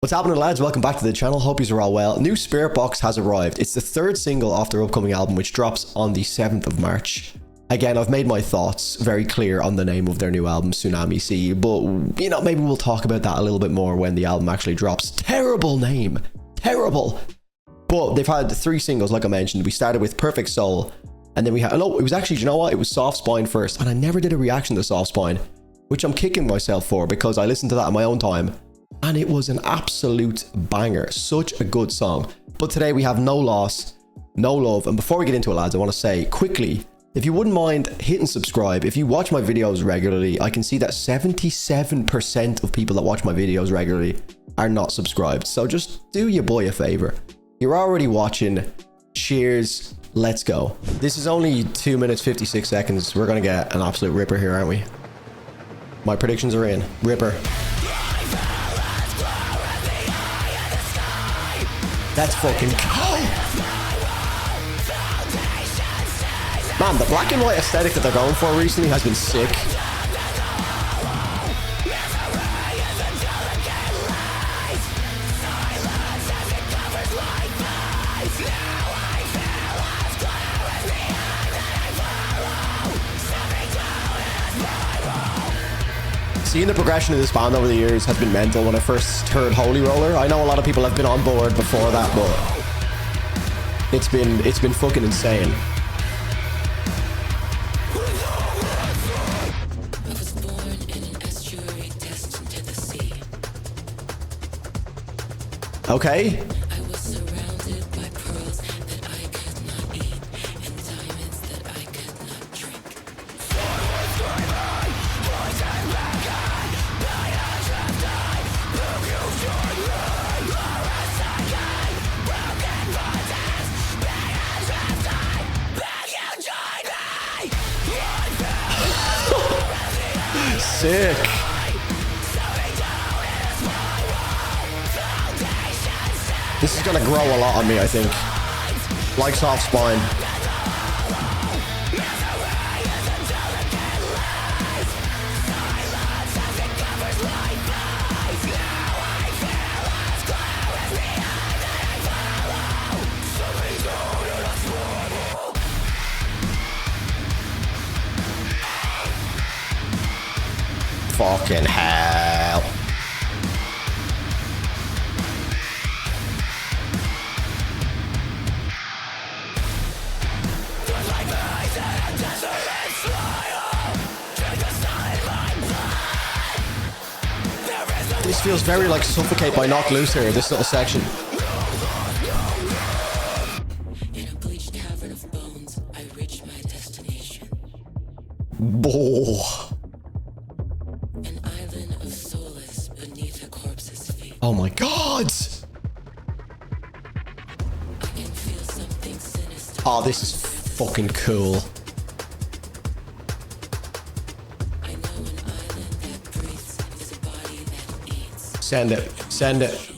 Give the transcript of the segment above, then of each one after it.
What's happening, lads? Welcome back to the channel. Hope you're all well. New Spiritbox has arrived. It's the third single off their upcoming album, which drops on the 7th of March. Again, I've made my thoughts very clear on the name of their new album, Tsunami Sea, but, you know, maybe we'll talk about that a little bit more when the album actually drops. Terrible name. Terrible. But they've had 3 singles, like I mentioned. We started with Perfect Soul, and then we had... No, it was actually, you know what? It was Soft Spine first, and I never did a reaction to Soft Spine, which I'm kicking myself for because I listened to that on my own time. And it was an absolute banger. Such a good song. But today we have No Loss, No Love. And before we get into it, lads, I want to say quickly, if you wouldn't mind hitting subscribe. If you watch my videos regularly, I can see that 77% of people that watch my videos regularly are not subscribed. So just do your boy a favor. You're already watching. Cheers. Let's go. This is only 2 minutes, 56 seconds. We're going to get an absolute ripper here, aren't we? My predictions are in. Ripper. That's fucking cool. Man, the black and white aesthetic that they're going for recently has been sick. Seeing the progression of this band over the years has been mental. When I first heard Holy Roller, I know a lot of people have been on board before that, but it's been fucking insane. Okay. Sick. This is gonna grow a lot on me, I think. Like Soft Spine. Fucking hell. This feels very like Suffocate by Knocked Loose here, this little section. In a bleached cavern of bones, I reached my destination. Oh my god! Oh, this is fucking cool. Send it. Send it.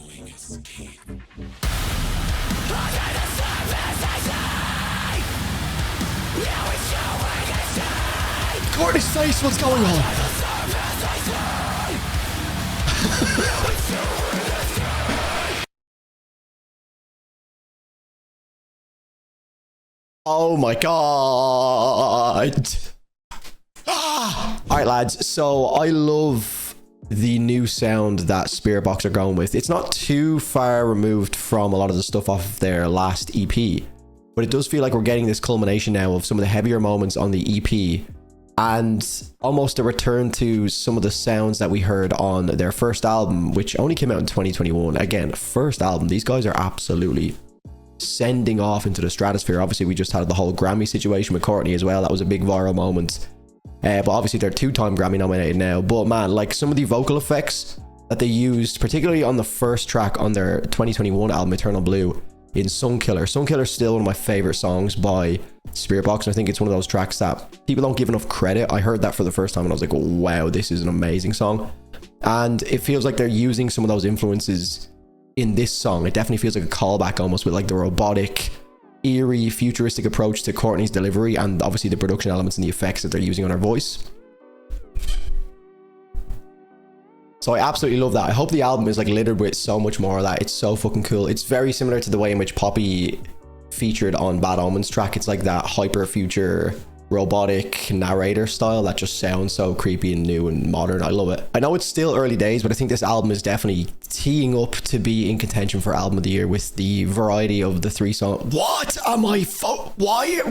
Courtney's face, what's going on? Oh my god. Alright, lads, so I love the new sound that Spiritbox are going with. It's not too far removed from a lot of the stuff off of their last EP, but it does feel like we're getting this culmination now of some of the heavier moments on the EP and almost a return to some of the sounds that we heard on their first album, which only came out in 2021. Again, first album. These guys are absolutely sending off into the stratosphere. Obviously, we just had the whole Grammy situation with Courtney as well. That was a big viral moment. But obviously, they're 2-time Grammy nominated now. But man, like some of the vocal effects that they used, particularly on the first track on their 2021 album, Eternal Blue, in Sunkiller. Sunkiller's still one of my favorite songs by Spiritbox, and I think it's one of those tracks that people don't give enough credit. I heard that for the first time and I was like, oh, wow, this is an amazing song. And it feels like they're using some of those influences in this song. It definitely feels like a callback almost with like the robotic, eerie, futuristic approach to Courtney's delivery and obviously the production elements and the effects that they're using on her voice. So I absolutely love that. I hope the album is like littered with so much more of that. It's so fucking cool. It's very similar to the way in which Poppy featured on Bad Omens track. It's like that hyper future robotic narrator style that just sounds so creepy and new and modern. I love it. I know it's still early days, but I think this album is definitely teeing up to be in contention for album of the year with the variety of the 3 songs. What am I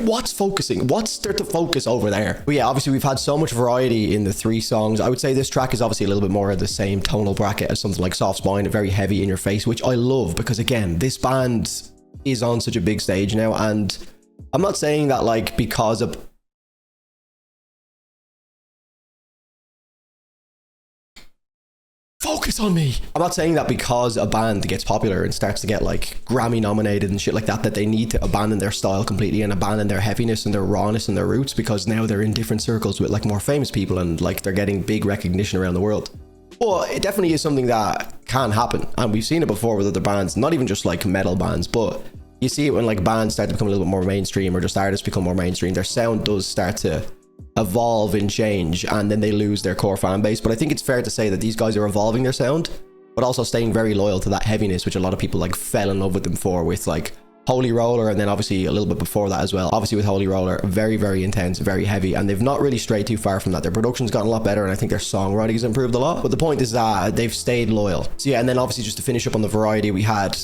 what's focusing? What's there to focus over there? But yeah, obviously we've had so much variety in the 3 songs. I would say this track is obviously a little bit more of the same tonal bracket as something like Soft Spine, very heavy in your face, which I love because again, this band is on such a big stage now, and I'm not saying that like because of focus on me. I'm not saying that because a band gets popular and starts to get like Grammy nominated and shit like that, that they need to abandon their style completely and abandon their heaviness and their rawness and their roots, because now they're in different circles with like more famous people and like they're getting big recognition around the world. Well, it definitely is something that can happen, and we've seen it before with other bands, not even just like metal bands, but you see it when like bands start to become a little bit more mainstream, or just artists become more mainstream. Their sound does start to evolve and change, and then they lose their core fan base. But I think it's fair to say that these guys are evolving their sound, but also staying very loyal to that heaviness, which a lot of people like fell in love with them for, with like Holy Roller, and then obviously a little bit before that as well. Obviously with Holy Roller, very, very intense, very heavy, and they've not really strayed too far from that. Their production's gotten a lot better, and I think their songwriting's improved a lot. But the point is that they've stayed loyal. So yeah, and then obviously just to finish up on the variety, we had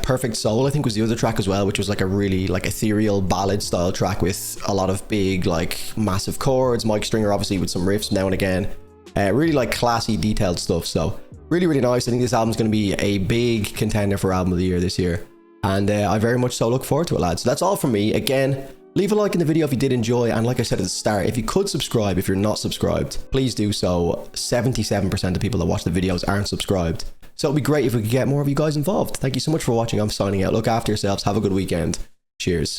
Perfect Soul, I think was the other track as well, which was like a really like ethereal ballad style track with a lot of big like massive chords, Mike Stringer obviously with some riffs now and again. Really like classy, detailed stuff. So really, really nice. I think this album's going to be a big contender for album of the year this year. And I very much so look forward to it, lads. So that's all from me. Again, leave a like in the video if you did enjoy, and like I said at the start, if you could subscribe if you're not subscribed, please do so. 77% of people that watch the videos aren't subscribed, so it'd be great if we could get more of you guys involved. Thank you so much for watching. I'm signing out. Look after yourselves, have a good weekend. Cheers.